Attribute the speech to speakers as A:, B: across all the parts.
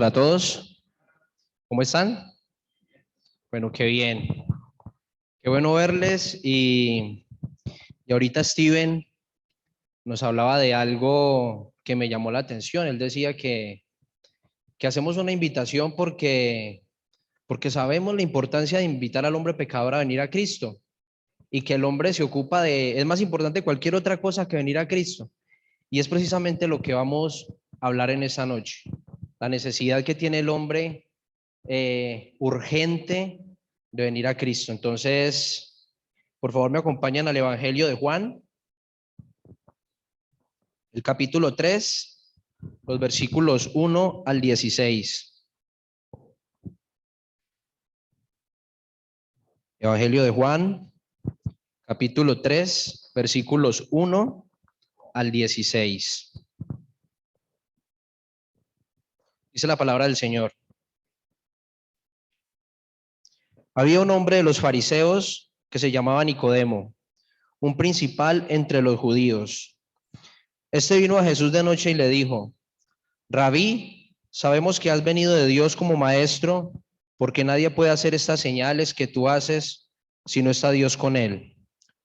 A: para todos. ¿Cómo están? Bueno, qué bien. Qué bueno verles. Y ahorita Steven nos hablaba de algo que me llamó la atención. Él decía que hacemos una invitación porque sabemos la importancia de invitar al hombre pecador a venir a Cristo y que el hombre se ocupa es más importante cualquier otra cosa que venir a Cristo. Y es precisamente lo que vamos a hablar en esta noche. La necesidad que tiene el hombre urgente de venir a Cristo. Entonces, por favor, me acompañan al Evangelio de Juan, el capítulo 3, los versículos 1 al 16. Evangelio de Juan, capítulo 3, versículos 1 al 16. Dice la palabra del Señor. Había un hombre de los fariseos que se llamaba Nicodemo, un principal entre los judíos. Este vino a Jesús de noche y le dijo: Rabí, sabemos que has venido de Dios como maestro, porque nadie puede hacer estas señales que tú haces si no está Dios con él.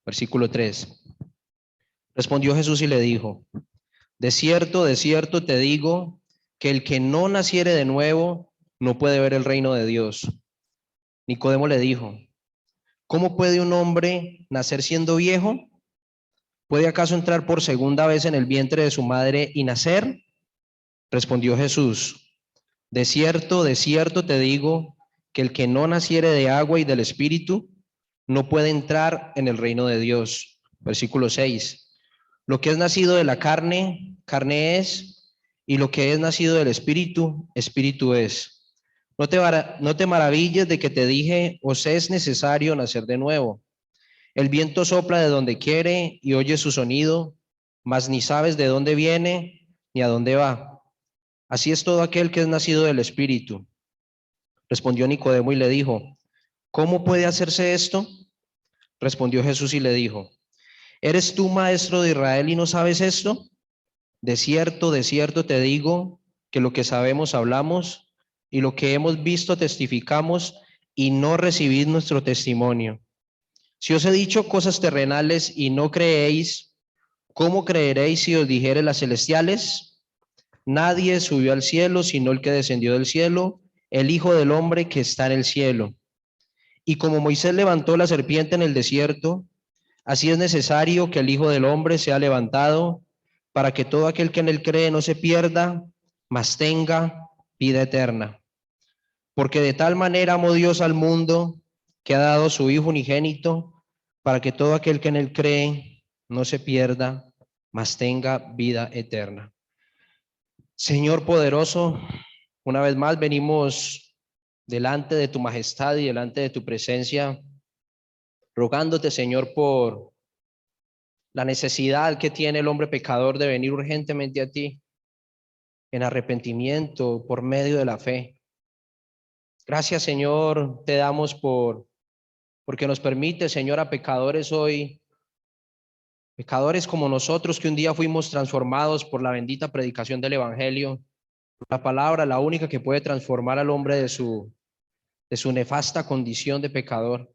A: Versículo 3. Respondió Jesús y le dijo: de cierto te digo, que el que no naciere de nuevo no puede ver el reino de Dios. Nicodemo le dijo: ¿cómo puede un hombre nacer siendo viejo? ¿Puede acaso entrar por segunda vez en el vientre de su madre y nacer? Respondió Jesús: de cierto te digo, que el que no naciere de agua y del Espíritu no puede entrar en el reino de Dios. Versículo 6. Lo que es nacido de la carne, carne es, y lo que es nacido del Espíritu, Espíritu es. No te maravilles de que te dije: os es necesario nacer de nuevo. El viento sopla de donde quiere y oye su sonido, mas ni sabes de dónde viene ni a dónde va. Así es todo aquel que es nacido del Espíritu. Respondió Nicodemo y le dijo: ¿cómo puede hacerse esto? Respondió Jesús y le dijo: ¿eres tú maestro de Israel y no sabes esto? De cierto te digo, que lo que sabemos hablamos, y lo que hemos visto testificamos, y no recibid nuestro testimonio. Si os he dicho cosas terrenales y no creéis, ¿cómo creeréis si os dijere las celestiales? Nadie subió al cielo sino el que descendió del cielo, el Hijo del Hombre que está en el cielo. Y como Moisés levantó la serpiente en el desierto, así es necesario que el Hijo del Hombre sea levantado, para que todo aquel que en él cree no se pierda, mas tenga vida eterna. Porque de tal manera amó Dios al mundo, que ha dado su Hijo unigénito, para que todo aquel que en él cree no se pierda, mas tenga vida eterna. Señor poderoso, una vez más venimos delante de tu majestad y delante de tu presencia, rogándote, Señor, por la necesidad que tiene el hombre pecador de venir urgentemente a ti en arrepentimiento por medio de la fe. Gracias, Señor, te damos porque nos permite, Señor, a pecadores hoy, pecadores como nosotros, que un día fuimos transformados por la bendita predicación del Evangelio, la palabra, la única que puede transformar al hombre de su nefasta condición de pecador.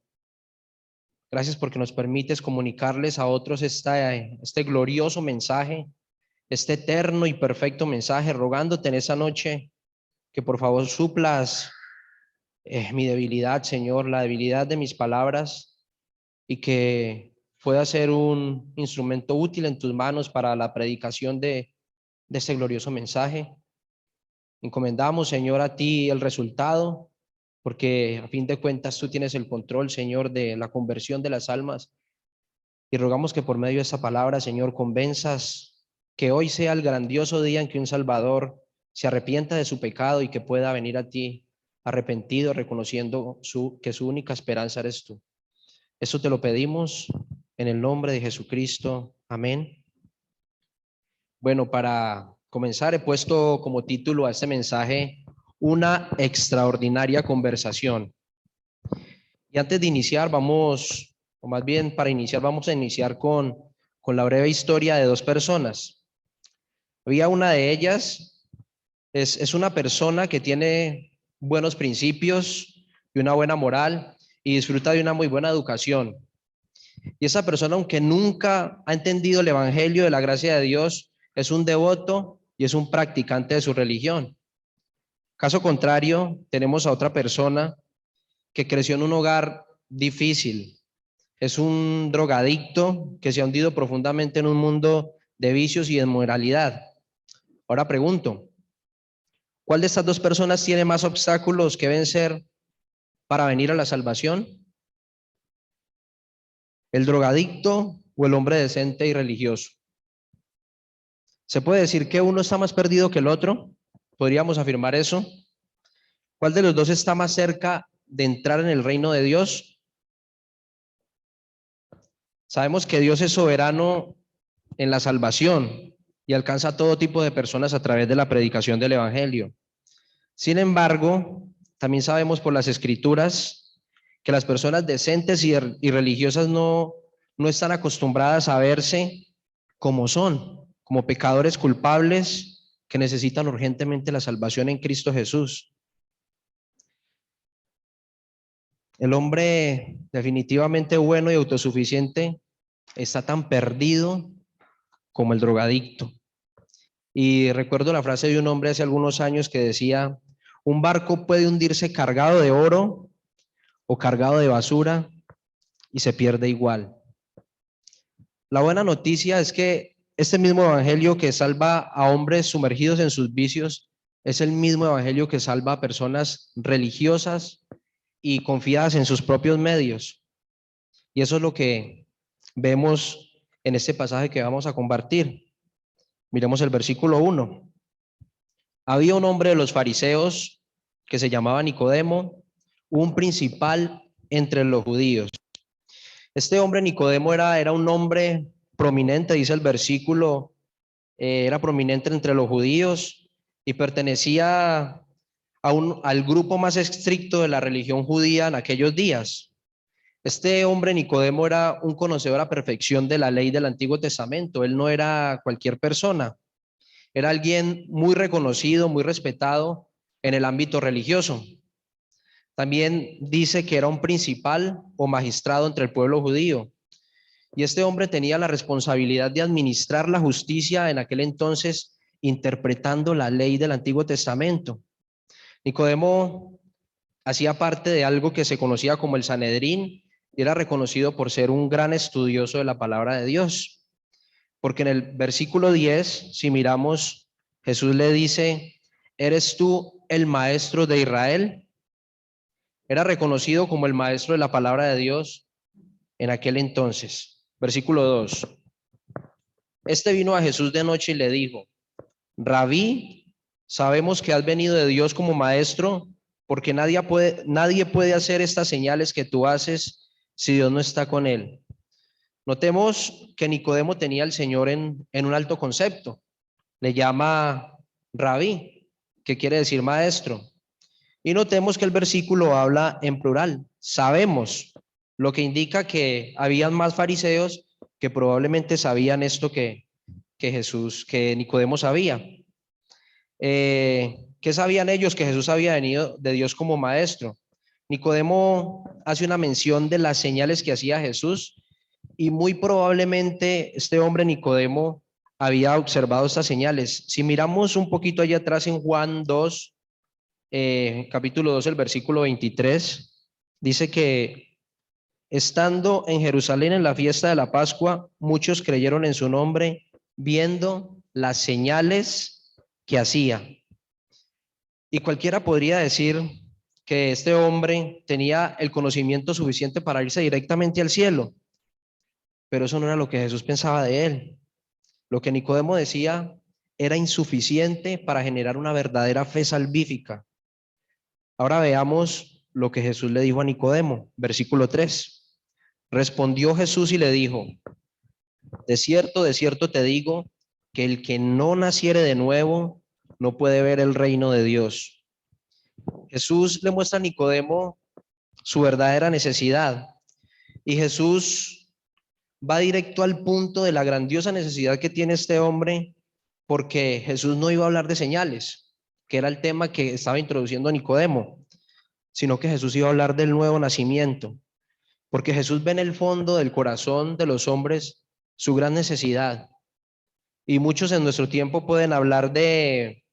A: Gracias porque nos permites comunicarles a otros este glorioso mensaje, este eterno y perfecto mensaje, rogándote en esa noche que por favor suplas mi debilidad, Señor, la debilidad de mis palabras, y que pueda ser un instrumento útil en tus manos para la predicación de este glorioso mensaje. Encomendamos, Señor, a ti el resultado, porque a fin de cuentas tú tienes el control, Señor, de la conversión de las almas. Y rogamos que por medio de esta palabra, Señor, convenzas que hoy sea el grandioso día en que un Salvador se arrepienta de su pecado y que pueda venir a ti arrepentido, reconociendo que su única esperanza eres tú. Esto te lo pedimos en el nombre de Jesucristo. Amén. Bueno, para comenzar he puesto como título a este mensaje: una extraordinaria conversación. Y antes de iniciar vamos, o más bien para iniciar, vamos a iniciar con la breve historia de dos personas. Había una de ellas Es una persona que tiene buenos principios y una buena moral y disfruta de una muy buena educación. Y esa persona, aunque nunca ha entendido el evangelio de la gracia de Dios, es un devoto y es un practicante de su religión. Caso contrario, tenemos a otra persona que creció en un hogar difícil. Es un drogadicto que se ha hundido profundamente en un mundo de vicios y de inmoralidad. Ahora pregunto, ¿cuál de estas dos personas tiene más obstáculos que vencer para venir a la salvación? ¿El drogadicto o el hombre decente y religioso? ¿Se puede decir que uno está más perdido que el otro? ¿Podríamos afirmar eso? ¿Cuál de los dos está más cerca de entrar en el reino de Dios? Sabemos que Dios es soberano en la salvación y alcanza a todo tipo de personas a través de la predicación del evangelio. Sin embargo, también sabemos por las escrituras que las personas decentes y religiosas no están acostumbradas a verse como son, como pecadores culpables que necesitan urgentemente la salvación en Cristo Jesús. El hombre definitivamente bueno y autosuficiente está tan perdido como el drogadicto. Y recuerdo la frase de un hombre hace algunos años que decía, un barco puede hundirse cargado de oro o cargado de basura y se pierde igual. La buena noticia es que este mismo evangelio que salva a hombres sumergidos en sus vicios es el mismo evangelio que salva a personas religiosas y confiadas en sus propios medios. Y eso es lo que vemos en este pasaje que vamos a compartir. Miremos el versículo 1. Había un hombre de los fariseos que se llamaba Nicodemo, un principal entre los judíos. Este hombre Nicodemo era un hombre prominente, dice el versículo, era prominente entre los judíos y pertenecía al grupo más estricto de la religión judía en aquellos días. Este hombre Nicodemo era un conocedor a perfección de la ley del Antiguo Testamento. Él no era cualquier persona, era alguien muy reconocido, muy respetado en el ámbito religioso. También dice que era un principal o magistrado entre el pueblo judío. Y este hombre tenía la responsabilidad de administrar la justicia en aquel entonces, interpretando la ley del Antiguo Testamento. Nicodemo hacía parte de algo que se conocía como el Sanedrín y era reconocido por ser un gran estudioso de la palabra de Dios. Porque en el versículo 10, si miramos, Jesús le dice, ¿eres tú el maestro de Israel? Era reconocido como el maestro de la palabra de Dios en aquel entonces. Versículo 2. Este vino a Jesús de noche y le dijo, Rabí, sabemos que has venido de Dios como maestro, porque nadie puede hacer estas señales que tú haces si Dios no está con él. Notemos que Nicodemo tenía al Señor en un alto concepto. Le llama Rabí, que quiere decir maestro. Y notemos que el versículo habla en plural. Sabemos, lo que indica que habían más fariseos que probablemente sabían esto que Nicodemo sabía. ¿Qué sabían ellos? Que Jesús había venido de Dios como maestro. Nicodemo hace una mención de las señales que hacía Jesús y muy probablemente este hombre Nicodemo había observado estas señales. Si miramos un poquito allá atrás en Juan 2, capítulo 2, el versículo 23, dice que estando en Jerusalén en la fiesta de la Pascua, muchos creyeron en su nombre viendo las señales que hacía. Y cualquiera podría decir que este hombre tenía el conocimiento suficiente para irse directamente al cielo, pero eso no era lo que Jesús pensaba de él. Lo que Nicodemo decía era insuficiente para generar una verdadera fe salvífica. Ahora veamos lo que Jesús le dijo a Nicodemo, versículo 3. Respondió Jesús y le dijo, de cierto te digo, que el que no naciere de nuevo no puede ver el reino de Dios. Jesús le muestra a Nicodemo su verdadera necesidad y Jesús va directo al punto de la grandiosa necesidad que tiene este hombre, porque Jesús no iba a hablar de señales. que era el tema que estaba introduciendo Nicodemo, sino que Jesús iba a hablar del nuevo nacimiento, porque Jesús ve en el fondo del corazón de los hombres su gran necesidad. Y muchos en nuestro tiempo pueden hablar de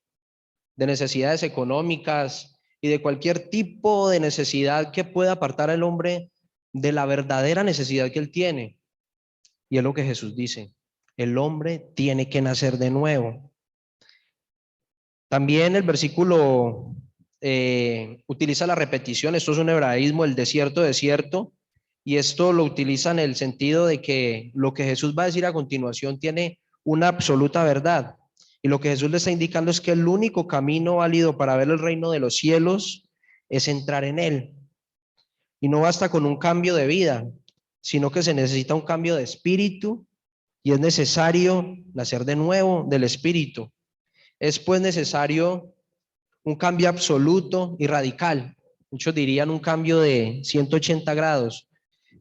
A: necesidades económicas y de cualquier tipo de necesidad que pueda apartar al hombre de la verdadera necesidad que él tiene. Y es lo que Jesús dice: el hombre tiene que nacer de nuevo. También el versículo utiliza la repetición. Esto es un hebraísmo, el desierto, desierto, y esto lo utiliza en el sentido de que lo que Jesús va a decir a continuación tiene una absoluta verdad. Y lo que Jesús le está indicando es que el único camino válido para ver el reino de los cielos es entrar en él. Y no basta con un cambio de vida, sino que se necesita un cambio de espíritu, y es necesario nacer de nuevo del espíritu. Es pues necesario un cambio absoluto y radical. Muchos dirían un cambio de 180 grados.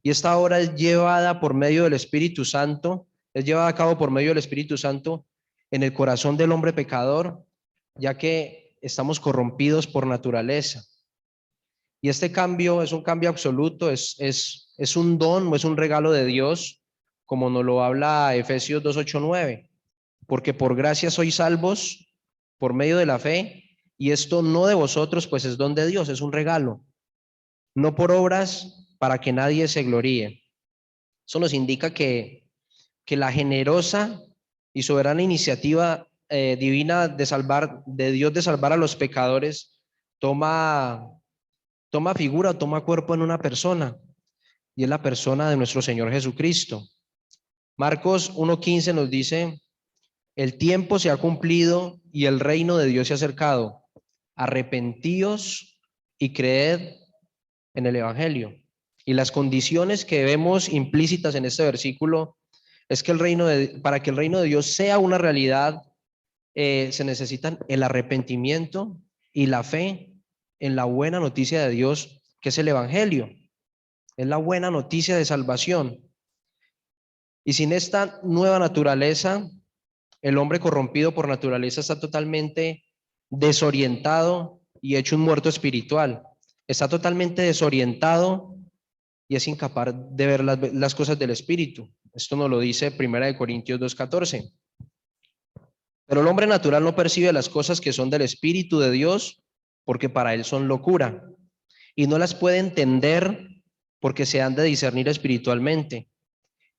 A: Y esta obra es llevada por medio del Espíritu Santo, es llevada a cabo por medio del Espíritu Santo en el corazón del hombre pecador, ya que estamos corrompidos por naturaleza. Y este cambio es un cambio absoluto, es un don o es un regalo de Dios, como nos lo habla Efesios 2, 8, 9. Porque por gracia sois salvos por medio de la fe, y esto no de vosotros, pues es don de Dios, es un regalo, no por obras para que nadie se gloríe. Eso nos indica que la generosa y soberana iniciativa divina de salvar, de Dios de salvar a los pecadores, toma figura o toma cuerpo en una persona, y es la persona de nuestro Señor Jesucristo. Marcos 1:15 nos dice: el tiempo se ha cumplido y el reino de Dios se ha acercado. Arrepentíos y creed en el Evangelio. Y las condiciones que vemos implícitas en este versículo es que para que el reino de Dios sea una realidad, se necesitan el arrepentimiento y la fe en la buena noticia de Dios, que es el Evangelio. Es la buena noticia de salvación. Y sin esta nueva naturaleza, el hombre corrompido por naturaleza está totalmente desorientado y hecho un muerto espiritual. Está totalmente desorientado y es incapaz de ver las cosas del espíritu. Esto nos lo dice 1 Corintios 2:14. Pero el hombre natural no percibe las cosas que son del espíritu de Dios, porque para él son locura, y no las puede entender porque se han de discernir espiritualmente.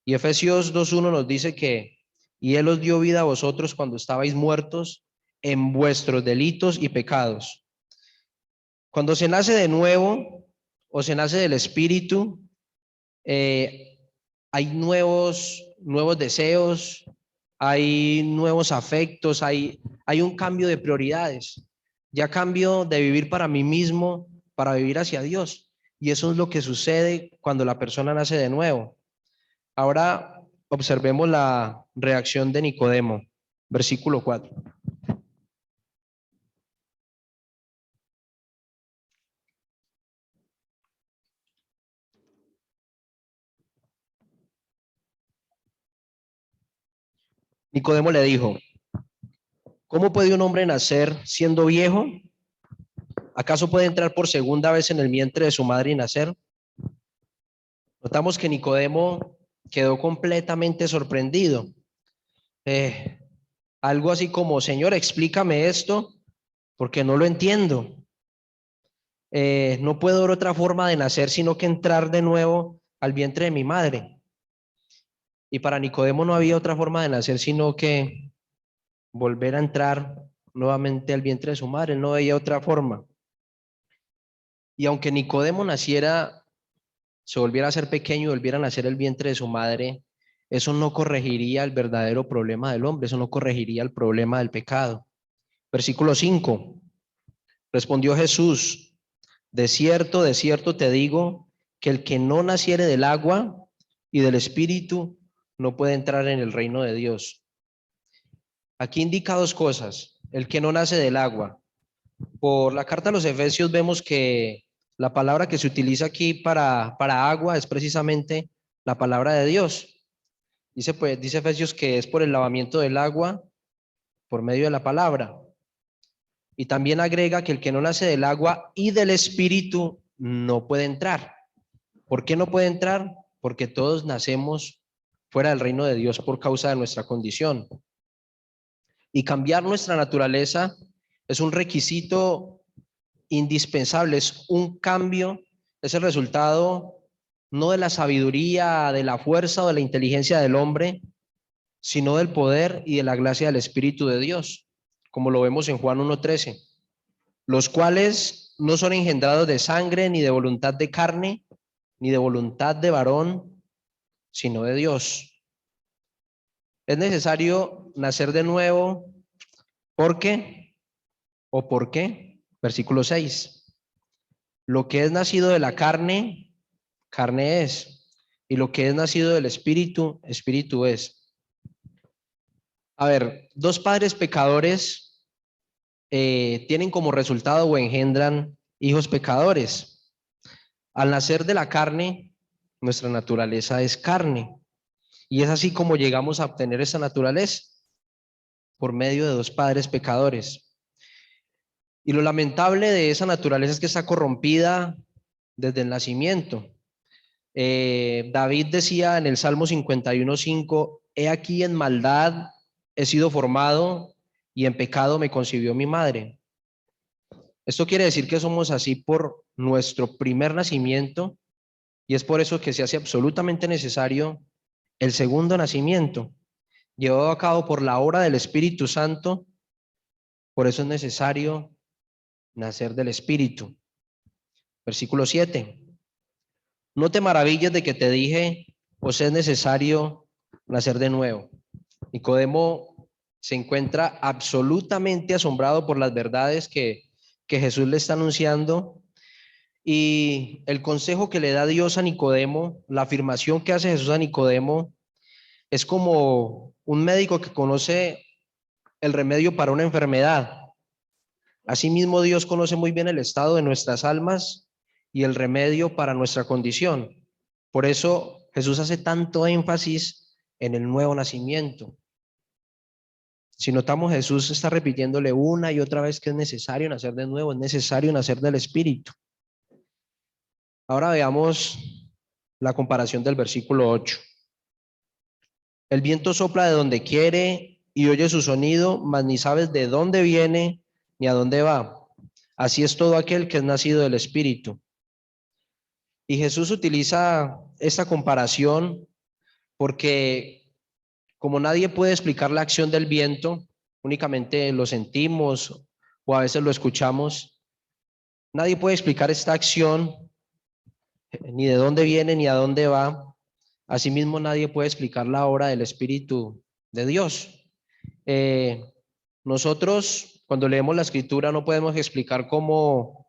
A: Y Efesios 2:1 nos dice que y él os dio vida a vosotros cuando estabais muertos en vuestros delitos y pecados. Cuando se nace de nuevo o se nace del espíritu, hay nuevos deseos, hay nuevos afectos, hay un cambio de prioridades. Ya cambio de vivir para mí mismo para vivir hacia Dios. Y eso es lo que sucede cuando la persona nace de nuevo. Ahora observemos la reacción de Nicodemo, versículo 4. Nicodemo le dijo: ¿cómo puede un hombre nacer siendo viejo? ¿Acaso puede entrar por segunda vez en el vientre de su madre y nacer? Notamos que Nicodemo quedó completamente sorprendido. Eh, Algo así como: Señor, explícame esto porque no lo entiendo. No puedo ver otra forma de nacer sino que entrar de nuevo al vientre de mi madre. Y para Nicodemo no había otra forma de nacer sino que volver a entrar nuevamente al vientre de su madre. No veía otra forma. Y aunque Nicodemo naciera, se volviera a ser pequeño y volviera a nacer el vientre de su madre, eso no corregiría el verdadero problema del hombre, eso no corregiría el problema del pecado. Versículo 5. Respondió Jesús: de cierto te digo, que el que no naciere del agua y del espíritu no puede entrar en el reino de Dios. Aquí indica dos cosas: el que no nace del agua. Por la carta a los Efesios vemos que la palabra que se utiliza aquí para agua es precisamente la palabra de Dios. Dice Efesios que es por el lavamiento del agua por medio de la palabra. Y también agrega que el que no nace del agua y del Espíritu no puede entrar. ¿Por qué no puede entrar? Porque todos nacemos fuera del reino de Dios por causa de nuestra condición. Y cambiar nuestra naturaleza es un requisito indispensable, es un cambio, es el resultado no de la sabiduría, de la fuerza o de la inteligencia del hombre, sino del poder y de la gracia del Espíritu de Dios, como lo vemos en Juan 1:13, los cuales no son engendrados de sangre, ni de voluntad de carne, ni de voluntad de varón, sino de Dios. Es necesario nacer de nuevo, ¿por qué? ¿O por qué? Versículo 6. Lo que es nacido de la carne, carne es, y lo que es nacido del Espíritu, Espíritu es. A ver, dos padres pecadores tienen como resultado o engendran hijos pecadores. Al nacer de la carne, nuestra naturaleza es carne. Y es así como llegamos a obtener esa naturaleza, por medio de dos padres pecadores. Y lo lamentable de esa naturaleza es que está corrompida desde el nacimiento. David decía en el Salmo 51:5, he aquí en maldad he sido formado y en pecado me concibió mi madre. Esto quiere decir que somos así por nuestro primer nacimiento y es por eso que se hace absolutamente necesario el segundo nacimiento, llevado a cabo por la obra del Espíritu Santo. Por eso es necesario nacer del Espíritu. Versículo 7. No te maravilles de que te dije, pues es necesario nacer de nuevo. Nicodemo se encuentra absolutamente asombrado por las verdades que Jesús le está anunciando, y el consejo que le da Dios a Nicodemo, la afirmación que hace Jesús a Nicodemo, es como un médico que conoce el remedio para una enfermedad. Asimismo, Dios conoce muy bien el estado de nuestras almas y el remedio para nuestra condición. Por eso Jesús hace tanto énfasis en el nuevo nacimiento. Si notamos, Jesús está repitiéndole una y otra vez que es necesario nacer de nuevo, es necesario nacer del Espíritu. Ahora veamos la comparación del versículo 8. El viento sopla de donde quiere y oye su sonido, mas ni sabes de dónde viene ni a dónde va. Así es todo aquel que es nacido del Espíritu. Y Jesús utiliza esta comparación porque como nadie puede explicar la acción del viento, únicamente lo sentimos o a veces lo escuchamos, nadie puede explicar esta acción, ni de dónde viene ni a dónde va. Asimismo, nadie puede explicar la obra del Espíritu de Dios. Nosotros, cuando leemos la Escritura, no podemos explicar cómo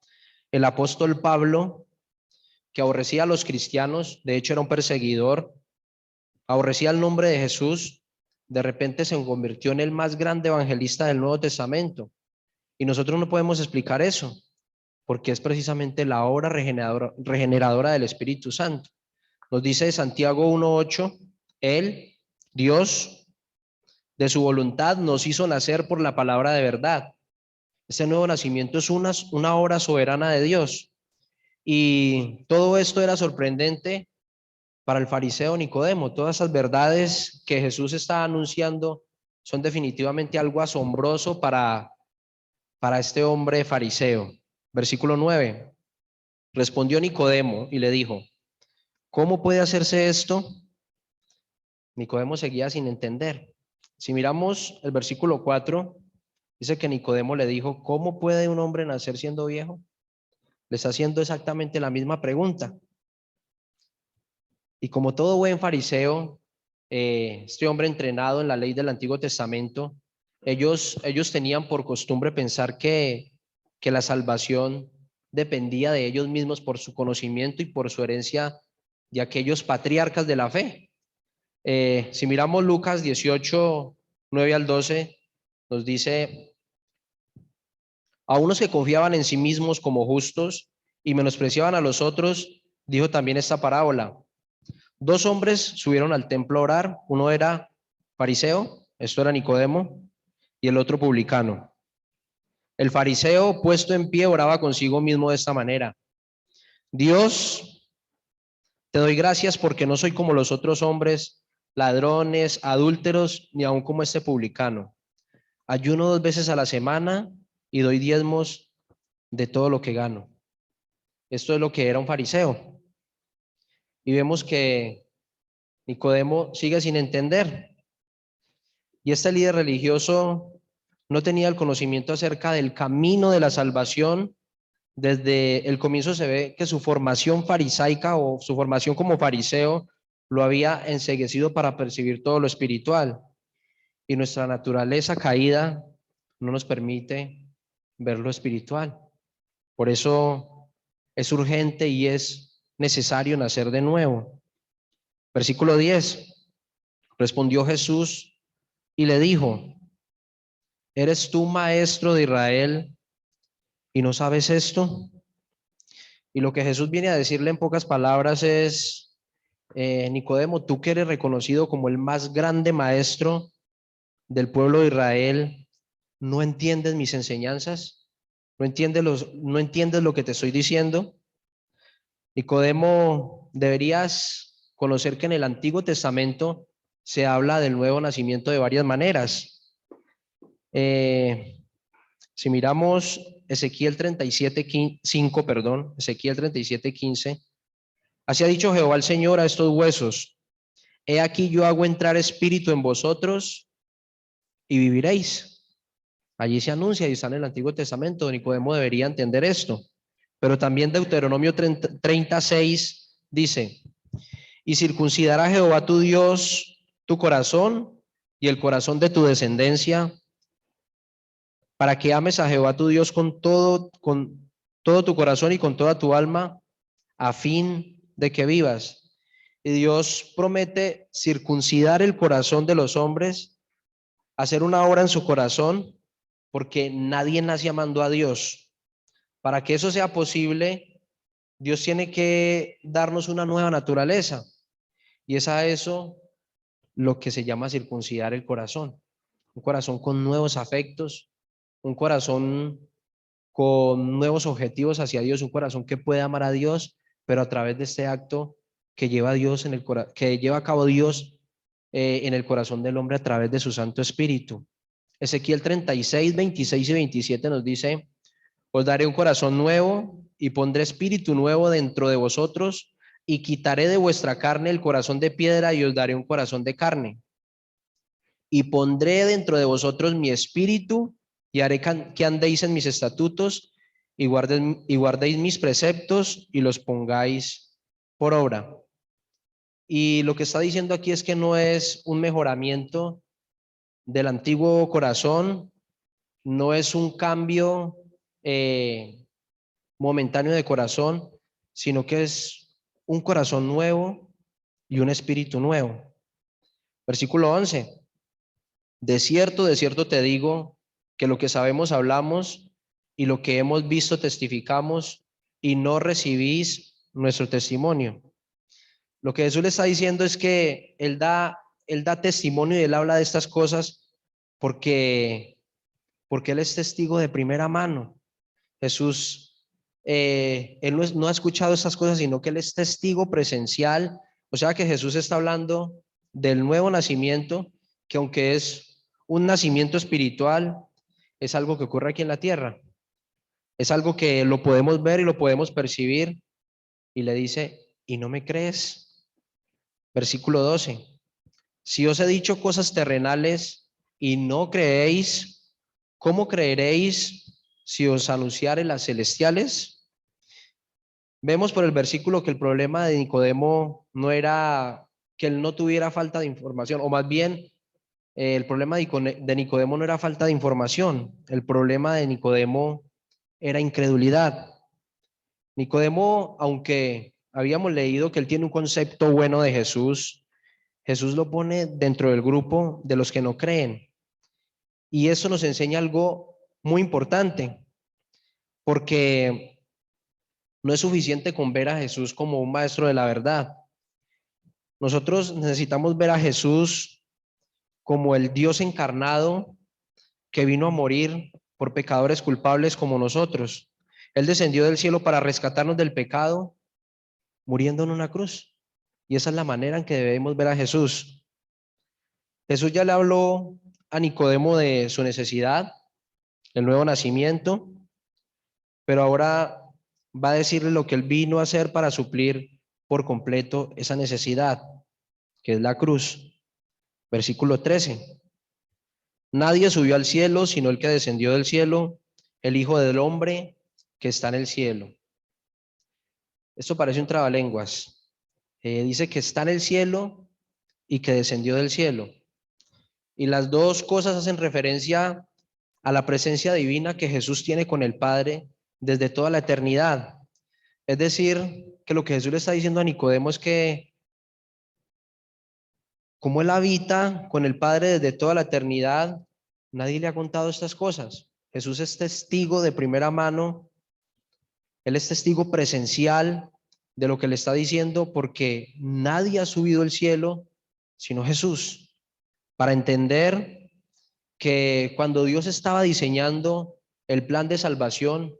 A: el apóstol Pablo, que aborrecía a los cristianos, de hecho era un perseguidor, aborrecía el nombre de Jesús, de repente se convirtió en el más grande evangelista del Nuevo Testamento. Y nosotros no podemos explicar eso, porque es precisamente la obra regeneradora del Espíritu Santo. Nos dice Santiago 1:8, Él, Dios, de su voluntad nos hizo nacer por la palabra de verdad. Ese nuevo nacimiento es una obra soberana de Dios. Y todo esto era sorprendente para el fariseo Nicodemo. Todas esas verdades que Jesús está anunciando son definitivamente algo asombroso para este hombre fariseo. Versículo 9. Respondió Nicodemo y le dijo, ¿cómo puede hacerse esto? Nicodemo seguía sin entender. Si miramos el versículo 4, dice que Nicodemo le dijo, ¿cómo puede un hombre nacer siendo viejo? Le está haciendo exactamente la misma pregunta. Y como todo buen fariseo, este hombre entrenado en la ley del Antiguo Testamento, ellos tenían por costumbre pensar que la salvación dependía de ellos mismos por su conocimiento y por su herencia de aquellos patriarcas de la fe. Si miramos Lucas 18:9-12, nos dice, a unos que confiaban en sí mismos como justos y menospreciaban a los otros, dijo también esta parábola. Dos hombres subieron al templo a orar, uno era fariseo, esto era Nicodemo, y el otro publicano. El fariseo, puesto en pie, oraba consigo mismo de esta manera: Dios, te doy gracias porque no soy como los otros hombres, ladrones, adúlteros, ni aun como este publicano. Ayuno 2 veces a la semana y doy diezmos de todo lo que gano. Esto es lo que era un fariseo. Y vemos que Nicodemo sigue sin entender. Y este líder religioso no tenía el conocimiento acerca del camino de la salvación. Desde el comienzo se ve que su formación farisaica o su formación como fariseo lo había enceguecido para percibir todo lo espiritual. Y nuestra naturaleza caída no nos permite ver lo espiritual. Por eso es urgente y es necesario nacer de nuevo. Versículo 10. Respondió Jesús y le dijo: ¿Eres tú maestro de Israel y no sabes esto? Y lo que Jesús viene a decirle en pocas palabras es: Nicodemo, tú que eres reconocido como el más grande maestro del pueblo de Israel, ¿no entiendes mis enseñanzas? ¿No entiendes lo que te estoy diciendo? Nicodemo, deberías conocer que en el Antiguo Testamento se habla del nuevo nacimiento de varias maneras. Si miramos Ezequiel 37:5, perdón, Ezequiel 37:15, así ha dicho Jehová el Señor a estos huesos: He aquí yo hago entrar espíritu en vosotros y viviréis. Allí se anuncia y está en el Antiguo Testamento. Nicodemo debería entender esto. Pero también Deuteronomio 36 dice: Y circuncidará Jehová tu Dios tu corazón y el corazón de tu descendencia, para que ames a Jehová tu Dios con todo tu corazón y con toda tu alma, a fin de que vivas. Y Dios promete circuncidar el corazón de los hombres, hacer una obra en su corazón, porque nadie nace amando a Dios. Para que eso sea posible, Dios tiene que darnos una nueva naturaleza. Y es a eso lo que se llama circuncidar el corazón. Un corazón con nuevos afectos, un corazón con nuevos objetivos hacia Dios, un corazón que puede amar a Dios, pero a través de este acto que lleva a Dios que lleva a cabo Dios en el corazón del hombre a través de su Santo Espíritu. Ezequiel 36, 26 y 27 nos dice: Os daré un corazón nuevo y pondré espíritu nuevo dentro de vosotros, y quitaré de vuestra carne el corazón de piedra y os daré un corazón de carne. Y pondré dentro de vosotros mi espíritu y haré que andéis en mis estatutos y guardéis mis preceptos y los pongáis por obra. Y lo que está diciendo aquí es que no es un mejoramiento del antiguo corazón, no es un cambio momentáneo de corazón, sino que es un corazón nuevo y un espíritu nuevo. Versículo 11. De cierto te digo que lo que sabemos hablamos y lo que hemos visto testificamos, y no recibís nuestro testimonio. Lo que Jesús le está diciendo es que él da testimonio y él habla de estas cosas porque él es testigo de primera mano. Jesús, él no ha escuchado estas cosas, sino que él es testigo presencial. O sea que Jesús está hablando del nuevo nacimiento, que aunque es un nacimiento espiritual, es algo que ocurre aquí en la tierra. Es algo que lo podemos ver y lo podemos percibir. Y le dice: ¿y no me crees? Versículo 12. Si os he dicho cosas terrenales y no creéis, ¿cómo creeréis si os anunciare las celestiales? Vemos por el versículo que el problema de Nicodemo no era que él no tuviera falta de información, o más bien el problema de Nicodemo no era falta de información, el problema de Nicodemo era incredulidad. Nicodemo, aunque habíamos leído que él tiene un concepto bueno de Jesús, Jesús lo pone dentro del grupo de los que no creen. Y eso nos enseña algo muy importante, porque no es suficiente con ver a Jesús como un maestro de la verdad. Nosotros necesitamos ver a Jesús como el Dios encarnado que vino a morir por pecadores culpables como nosotros. Él descendió del cielo para rescatarnos del pecado, muriendo en una cruz. Y esa es la manera en que debemos ver a Jesús. Jesús ya le habló a Nicodemo de su necesidad, el nuevo nacimiento, pero ahora va a decirle lo que él vino a hacer para suplir por completo esa necesidad, que es la cruz. Versículo 13. Nadie subió al cielo, sino el que descendió del cielo, el Hijo del Hombre que está en el cielo. Esto parece un trabalenguas. Dice que está en el cielo y que descendió del cielo. Y las dos cosas hacen referencia a la presencia divina que Jesús tiene con el Padre desde toda la eternidad. Es decir, que lo que Jesús le está diciendo a Nicodemo es que como él habita con el Padre desde toda la eternidad, nadie le ha contado estas cosas. Jesús es testigo de primera mano, él es testigo presencial de lo que le está diciendo porque nadie ha subido al cielo sino Jesús. Para entender que cuando Dios estaba diseñando el plan de salvación,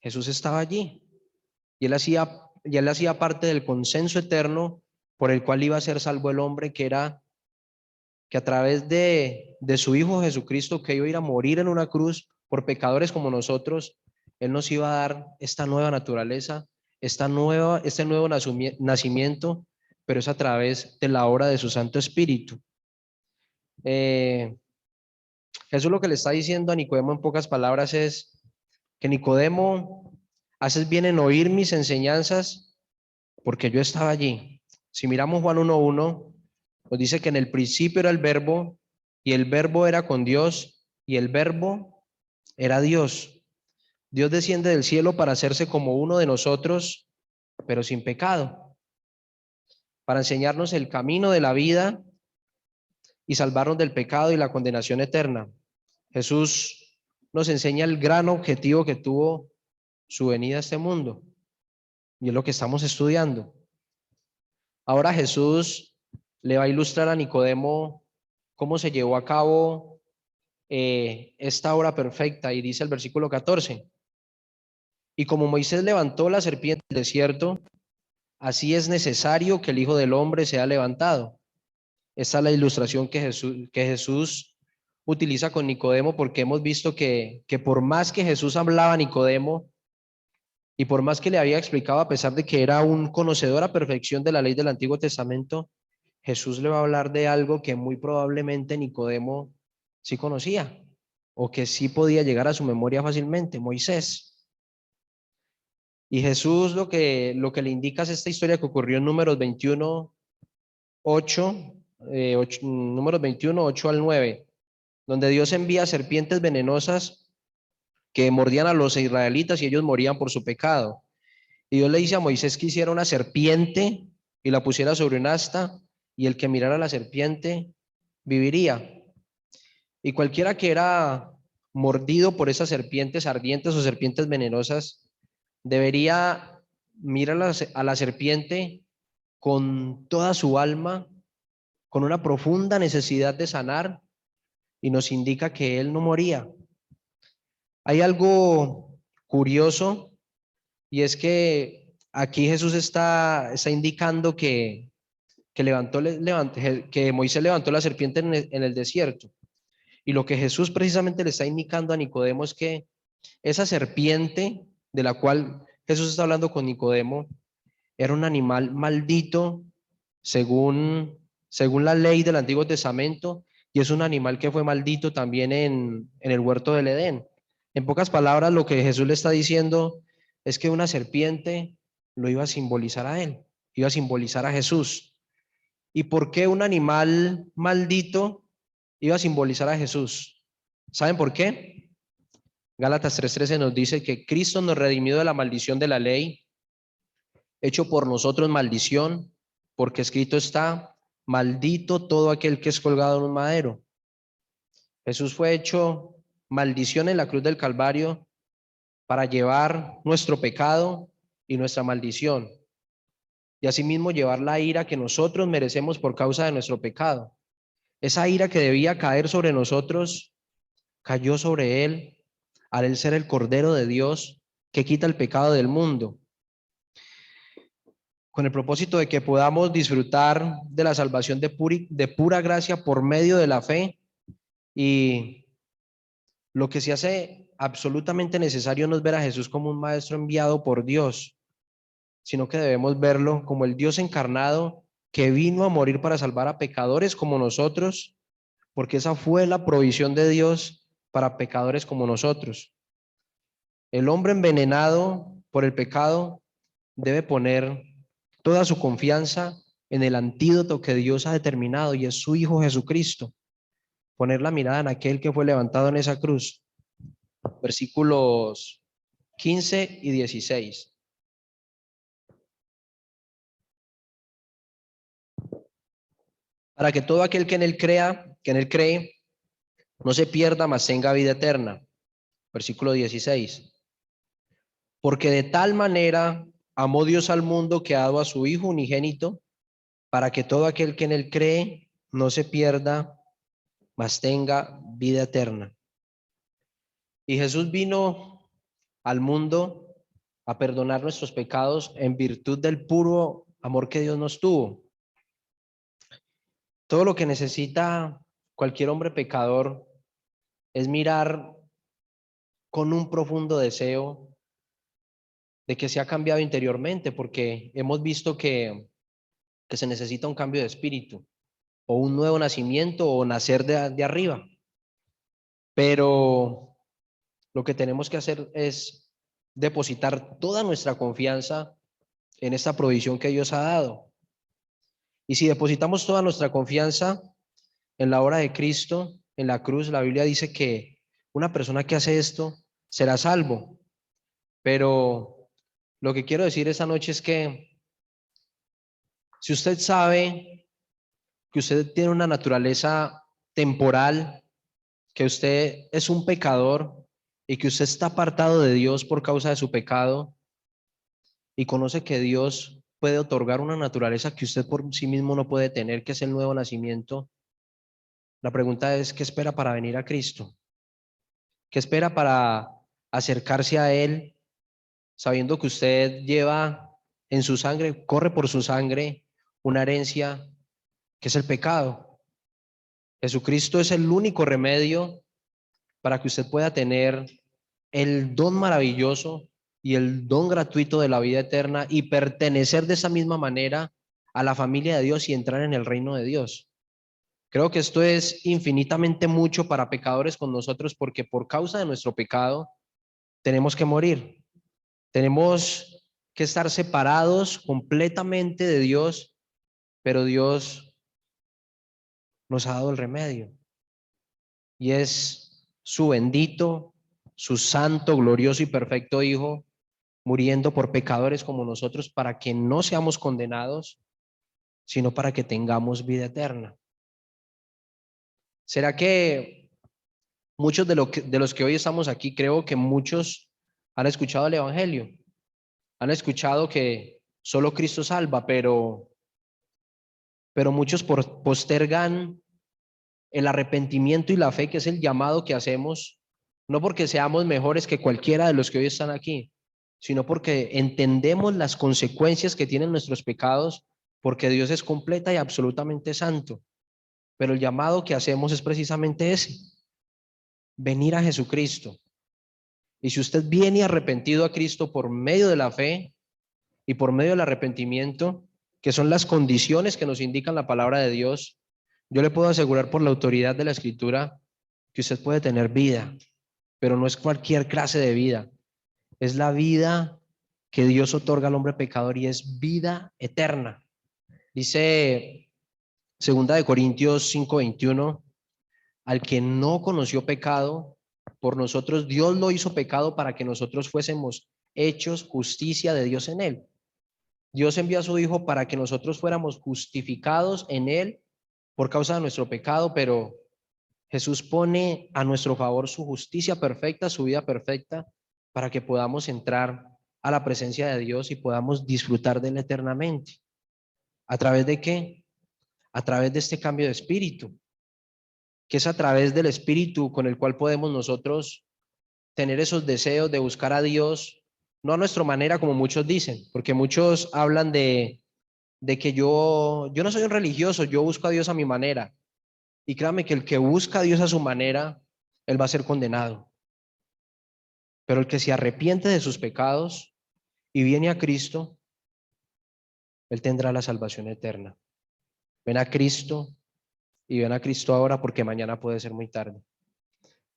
A: Jesús estaba allí y él hacía parte del consenso eterno por el cual iba a ser salvo el hombre, que era que a través de su Hijo Jesucristo, que iba a ir a morir en una cruz por pecadores como nosotros, Él nos iba a dar esta nueva naturaleza, este nuevo nacimiento, pero es a través de la obra de su Santo Espíritu. Jesús lo que le está diciendo a Nicodemo en pocas palabras es que Nicodemo, haces bien en oír mis enseñanzas porque yo estaba allí. Si miramos Juan 1:1, nos dice que en el principio era el verbo y el verbo era con Dios y el verbo era Dios. Dios desciende del cielo para hacerse como uno de nosotros, pero sin pecado, para enseñarnos el camino de la vida y salvarnos del pecado y la condenación eterna. Jesús nos enseña el gran objetivo que tuvo su venida a este mundo y es lo que estamos estudiando. Ahora Jesús le va a ilustrar a Nicodemo cómo se llevó a cabo esta obra perfecta y dice el versículo 14. Y como Moisés levantó la serpiente del desierto, así es necesario que el Hijo del Hombre sea levantado. Esta es la ilustración que Jesús utiliza con Nicodemo, porque hemos visto que por más que Jesús hablaba a Nicodemo y por más que le había explicado, a pesar de que era un conocedor a perfección de la ley del Antiguo Testamento, Jesús le va a hablar de algo que muy probablemente Nicodemo sí conocía o que sí podía llegar a su memoria fácilmente: Moisés. Y Jesús lo que le indica es esta historia que ocurrió en Números 21, 8, Números 21, 8 al 9, donde Dios envía serpientes venenosas que mordían a los israelitas y ellos morían por su pecado. Y Dios le dice a Moisés que hiciera una serpiente y la pusiera sobre un asta, y el que mirara a la serpiente viviría. Y cualquiera que era mordido por esas serpientes ardientes o serpientes venenosas debería mirar a la serpiente con toda su alma, con una profunda necesidad de sanar, y nos indica que él no moría. Hay algo curioso, y es que aquí Jesús está indicando que que Moisés levantó la serpiente en el desierto. Y lo que Jesús precisamente le está indicando a Nicodemo es que esa serpiente de la cual Jesús está hablando con Nicodemo era un animal maldito según la ley del Antiguo Testamento, y es un animal que fue maldito también en el huerto del Edén. En pocas palabras, lo que Jesús le está diciendo es que una serpiente lo iba a simbolizar a él, iba a simbolizar a Jesús. ¿Y por qué un animal maldito iba a simbolizar a Jesús? ¿Saben por qué? Gálatas 3:13 nos dice que Cristo nos redimió de la maldición de la ley, hecho por nosotros maldición, porque escrito está: maldito todo aquel que es colgado en un madero. Jesús fue hecho maldición en la cruz del Calvario para llevar nuestro pecado y nuestra maldición, y asimismo llevar la ira que nosotros merecemos por causa de nuestro pecado. Esa ira que debía caer sobre nosotros cayó sobre él al él ser el Cordero de Dios que quita el pecado del mundo, con el propósito de que podamos disfrutar de la salvación de pura gracia por medio de la fe. Y lo que se hace absolutamente necesario no es ver a Jesús como un maestro enviado por Dios, sino que debemos verlo como el Dios encarnado que vino a morir para salvar a pecadores como nosotros, porque esa fue la provisión de Dios para pecadores como nosotros. El hombre envenenado por el pecado debe poner toda su confianza en el antídoto que Dios ha determinado y es su Hijo Jesucristo. Poner la mirada en aquel que fue levantado en esa cruz. Versículos 15 y 16. Para que todo aquel que en él crea, que en él cree, no se pierda, mas tenga vida eterna. Versículo 16. Porque de tal manera amó Dios al mundo que ha dado a su Hijo unigénito, para que todo aquel que en él cree no se pierda, mas tenga vida eterna. Y Jesús vino al mundo a perdonar nuestros pecados en virtud del puro amor que Dios nos tuvo. Todo lo que necesita cualquier hombre pecador es mirar con un profundo deseo de que se ha cambiado interiormente, porque hemos visto que se necesita un cambio de espíritu, o un nuevo nacimiento, o nacer de arriba. Pero lo que tenemos que hacer es depositar toda nuestra confianza en esta provisión que Dios ha dado. Y si depositamos toda nuestra confianza en la obra de Cristo, en la cruz, la Biblia dice que una persona que hace esto será salvo. Pero lo que quiero decir esta noche es que si usted sabe que usted tiene una naturaleza temporal, que usted es un pecador y que usted está apartado de Dios por causa de su pecado y conoce que Dios puede otorgar una naturaleza que usted por sí mismo no puede tener, que es el nuevo nacimiento, la pregunta es, ¿qué espera para venir a Cristo? ¿Qué espera para acercarse a Él, sabiendo que usted lleva en su sangre, corre por su sangre, una herencia que es el pecado? Jesucristo es el único remedio para que usted pueda tener el don maravilloso y el don gratuito de la vida eterna y pertenecer de esa misma manera a la familia de Dios y entrar en el reino de Dios. Creo que esto es infinitamente mucho para pecadores con nosotros, porque por causa de nuestro pecado tenemos que morir. Tenemos que estar separados completamente de Dios, pero Dios nos ha dado el remedio y es su bendito, su santo, glorioso y perfecto Hijo, muriendo por pecadores como nosotros para que no seamos condenados, sino para que tengamos vida eterna. ¿Será que muchos de los que hoy estamos aquí, creo que muchos han escuchado el Evangelio, han escuchado que solo Cristo salva, pero muchos postergan el arrepentimiento y la fe, que es el llamado que hacemos, no porque seamos mejores que cualquiera de los que hoy están aquí, sino porque entendemos las consecuencias que tienen nuestros pecados, porque Dios es completa y absolutamente santo. Pero el llamado que hacemos es precisamente ese, venir a Jesucristo. Y si usted viene arrepentido a Cristo por medio de la fe y por medio del arrepentimiento, que son las condiciones que nos indican la palabra de Dios, yo le puedo asegurar por la autoridad de la Escritura que usted puede tener vida, pero no es cualquier clase de vida, es la vida que Dios otorga al hombre pecador y es vida eterna. Dice 2 Corintios 5:21, al que no conoció pecado, por nosotros Dios lo hizo pecado para que nosotros fuésemos hechos justicia de Dios en él. Dios envió a su Hijo para que nosotros fuéramos justificados en él por causa de nuestro pecado, pero Jesús pone a nuestro favor su justicia perfecta, su vida perfecta, para que podamos entrar a la presencia de Dios y podamos disfrutar de él eternamente. ¿A través de qué? A través de este cambio de espíritu, que es a través del espíritu con el cual podemos nosotros tener esos deseos de buscar a Dios, no a nuestra manera como muchos dicen, porque muchos hablan de que yo no soy un religioso, yo busco a Dios a mi manera. Y créame que el que busca a Dios a su manera, él va a ser condenado. Pero el que se arrepiente de sus pecados y viene a Cristo, él tendrá la salvación eterna. Ven a Cristo y ven a Cristo ahora porque mañana puede ser muy tarde.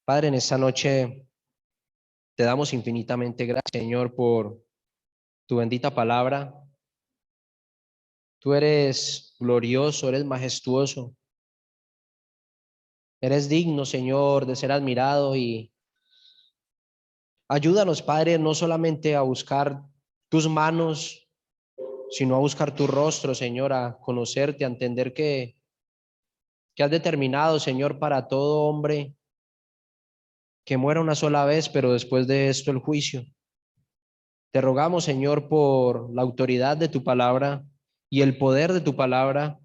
A: Padre, en esta noche te damos infinitamente gracias, Señor, por tu bendita palabra. Tú eres glorioso, eres majestuoso, eres digno, Señor, de ser admirado y ayúdanos, Padre, no solamente a buscar tus manos, sino a buscar tu rostro, Señor, a conocerte, a entender que has determinado, Señor, para todo hombre que muera una sola vez, pero después de esto el juicio. Te rogamos, Señor, por la autoridad de tu palabra y el poder de tu palabra,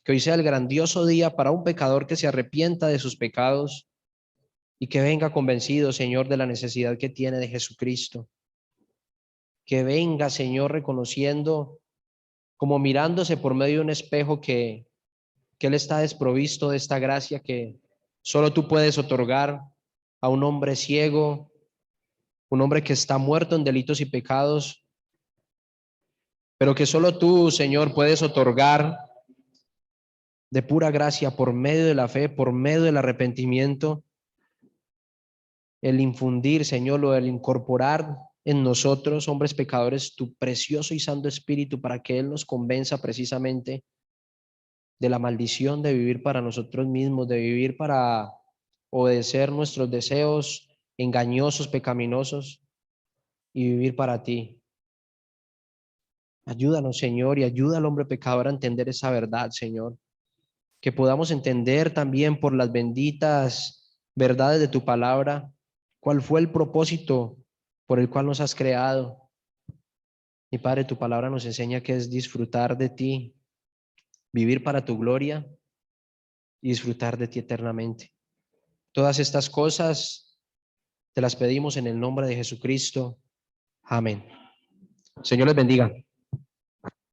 A: que hoy sea el grandioso día para un pecador que se arrepienta de sus pecados y que venga convencido, Señor, de la necesidad que tiene de Jesucristo. Que venga, Señor, reconociendo, como mirándose por medio de un espejo, que Él está desprovisto de esta gracia que solo tú puedes otorgar a un hombre ciego, un hombre que está muerto en delitos y pecados, pero que solo tú, Señor, puedes otorgar de pura gracia por medio de la fe, por medio del arrepentimiento, el infundir, Señor, o el incorporar en nosotros, hombres pecadores, tu precioso y santo Espíritu para que Él nos convenza precisamente de la maldición de vivir para nosotros mismos, de vivir para obedecer nuestros deseos engañosos, pecaminosos y vivir para ti. Ayúdanos, Señor, y ayuda al hombre pecador a entender esa verdad, Señor. Que podamos entender también por las benditas verdades de tu palabra cuál fue el propósito por el cual nos has creado. Mi Padre, tu palabra nos enseña que es disfrutar de ti, vivir para tu gloria y disfrutar de ti eternamente. Todas estas cosas te las pedimos en el nombre de Jesucristo. Amén. Señor les bendiga.